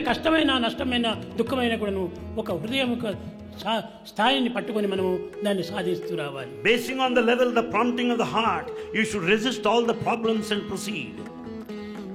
కష్టమైన నష్టమైన దుఃఖమైన కూడాను ఒక హృదయం స్థాయిని పట్టుకొని మనము దాన్ని సాధిస్తూ రావాలి. Basing on the level, the prompting of the heart, you should resist all the problems and proceed.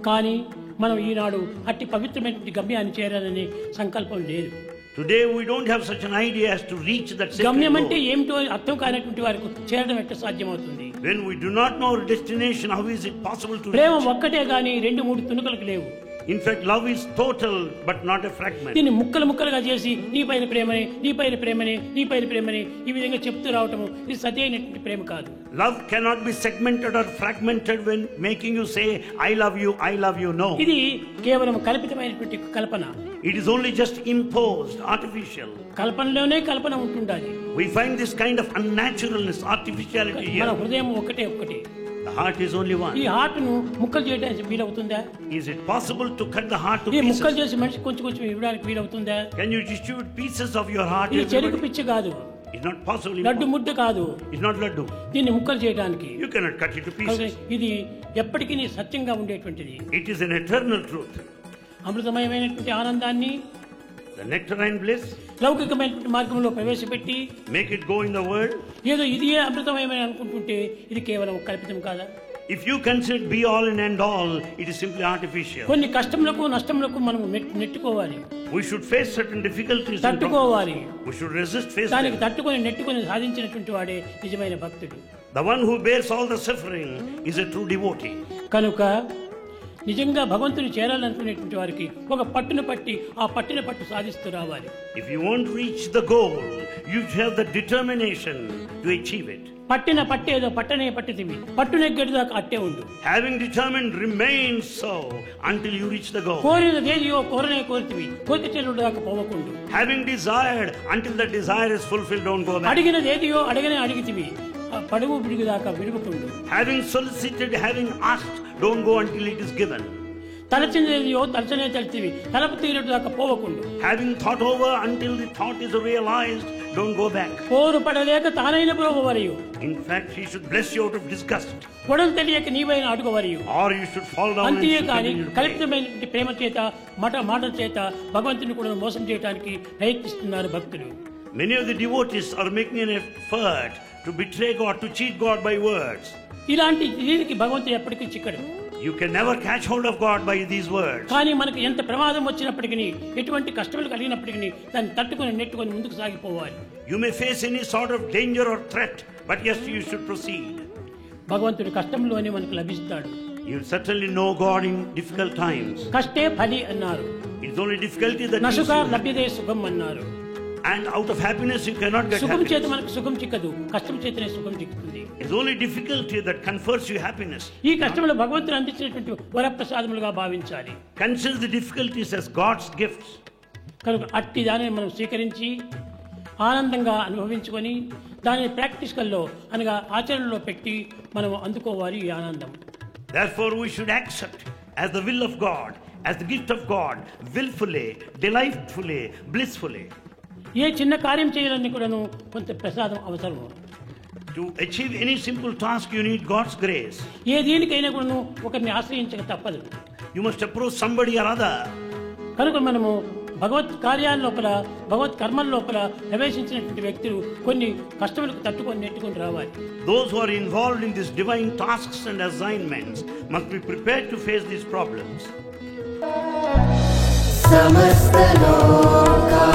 కానీ మనం ఈనాడు అట్టి పవిత్రమైన గమ్యాన్ని చేరాలనే సంకల్పం లేదు. Today we don't have such an idea as to reach that sacred గమ్యం అంటే goal. ఏమిటో అర్థం కానటువంటి వారికి చేరడం ఎట్లా సాధ్యమవుతుంది? When we do not know our destination, how is it possible to Prema reach? ఒక్కటే గాని 2-3 తునుకలకు లేవు. In fact, love is total but not a fragment. దీన్ని ముక్కలు ముక్కలుగా చేసి నీపైన ప్రేమని నీపైన ప్రేమని నీపైన ప్రేమని ఈ విధంగా చెప్తూ రావటము ఇది సరైనటువంటి ప్రేమ కాదు. Love cannot be segmented or fragmented when making you say I love you, I love you. No. ఇది కేవలం కల్పితమైనటువంటి కల్పన. It is only just imposed, artificial. కల్పనలోనే కల్పన ఉంటుండాలి. We find this kind of unnaturalness, artificiality మన here. హృదయం ఒకటే. The heart is only one. ఈ heart ను ముక్కలు చేయడానికి వీలవుతుందా? Is it possible to cut the heart to ఈ ముక్కలు pieces? చేసి మనిషి కొంచెం కొంచెం ఇవ్వడానికి వీలవుతుందా? Can you distribute pieces of your heart? ఇది to చెరుకు everybody? పిచ్చి కాదు, It's not possible. లడ్డు ముద్ద కాదు. It's not laddu. దీన్ని ముక్కలు చేయడానికి You cannot cut it to pieces. ఇది ఎప్పటికీ సత్యంగా ఉండేటువంటిది. It is an eternal truth. అమృతమయమైనటువంటి ఆనందాన్ని The nectarine bliss, లౌకికమైనటువంటి మార్గంలో ప్రవేశపెట్టి make it go in the world. ఏదో ఇదే అమృతమయమని అనుకుంటుంటే ఇది కేవలం కల్పితం కాదా? If you consider be all and end all, it is simply artificial. కొన్ని కష్టములకు నష్టములకు మనం నెట్టుకోవాలి, We should face certain difficulties. And తట్టుకోవాలి. we should resist, face దానికి them. తట్టుకొని నెట్టుకొని సాధించినటువంటి వాడే నిజమైన భక్తుడు. The one who bears all the suffering is a true devotee. కనుక నిజంగా భగవంతుని చేరాలనుకునేటువంటి వారికి ఒక పట్టును పట్టి ఆ పట్టిన పట్టు సాధిస్తూ రావాలి. If you want to reach the goal, you should have the determination to achieve it. పట్టిన పట్టేదో పట్టనే పట్టితివి, పట్టునెగ్గడి దాకా అట్టే ఉండు. Having determined, remain so until you reach the goal. కోరినదేదియో కోరనే కోరితివి, కోరిక చెల్లుడు దాకా పోవకుండు. Having desired, until the desire is fulfilled, don't go back. అడిగినదేదియో అడగనే అడిగితివి, పడుగు బిడుగు దాకా విడుగుకుండు. Having solicited, having asked, don't go until it is given. తలచినదేదియో తలచనే తలచివి, తలపు తీరడు దాకా పోవకుండు. Having thought over until the thought is realized, don't go back. పోరు పడలేక తానైన ప్రోగవరియు, In fact, he should bless you out of disgust. పొడలు తెలియక నీవైన అడుగవరియు. Or you should fall down and అంతే should కానీ continue to pray. కల్పితమైన ప్రేమ చేత మాటల చేత భగవంతుని కూడా మోసం చేయడానికి ప్రయత్నిస్తున్నారు భక్తులు. Many of the devotees are making an effort to betray God, to cheat God by words. ఇలాంటి దీనికి భగవంతుడు ఎప్పటికీ చిక్కడు. You can never catch hold of God by these words. కానీ మనకు ఎంత ప్రమాదం వచ్చినప్పటికీ, ఎటువంటి కష్టములు కలిగినప్పటికీ దాన్ని తట్టుకొని నెట్టుకొని ముందుకు సాగిపోవాలి. You may face any sort of danger or threat, but yes, you should proceed. భగవంతుడు కష్టంలోనే మనకు లభిస్తాడు. You certainly know God in difficult times. కష్టే ఫలి అన్నారు, It's only difficulty that నసుఖ gives you- లభ్యతే సుఖం అన్నారు. and out of happiness you cannot get సుఖం చేత happiness. మనకు సుఖం చిక్కదు, కష్టం చేతనే సుఖం చిక్కుతుంది. It's only difficulty that confers you happiness. ఈ కష్టంలో భగవంతుడు అందించినటువంటి వరప్రసాదములుగా భావించాలి. Consider the difficulties as God's gifts. కనుక అట్టి దానిని మనం స్వీకరించి ఆనందంగా అనుభవించుకొని దానిని ప్రాక్టికల్లో అనగా ఆచరణలో పెట్టి మనం అందుకోవాలి ఈ ఆనందం. Therefore we should accept as the will of God, as the gift of God, willfully, delightfully, blissfully. ఏ చిన్న కార్యం చేయాలని కూడాను కొంత ప్రసాదం అవసరము. To achieve any simple task you need God's grace. ఏ దీనికైనా కూడాను ఒకరిని ఆశ్రయించక తప్పదు. You must approach somebody or other. కనుక మనము భగవత్ కార్యాల లోపల భగవత్ కర్మల లోపల ప్రవేశించినటువంటి వ్యక్తులు కొన్ని కష్టములకు తట్టుకొని నెట్టుకొని రావాలి. Those who are involved in these divine tasks and assignments must be prepared to face these problems. समस्त लोका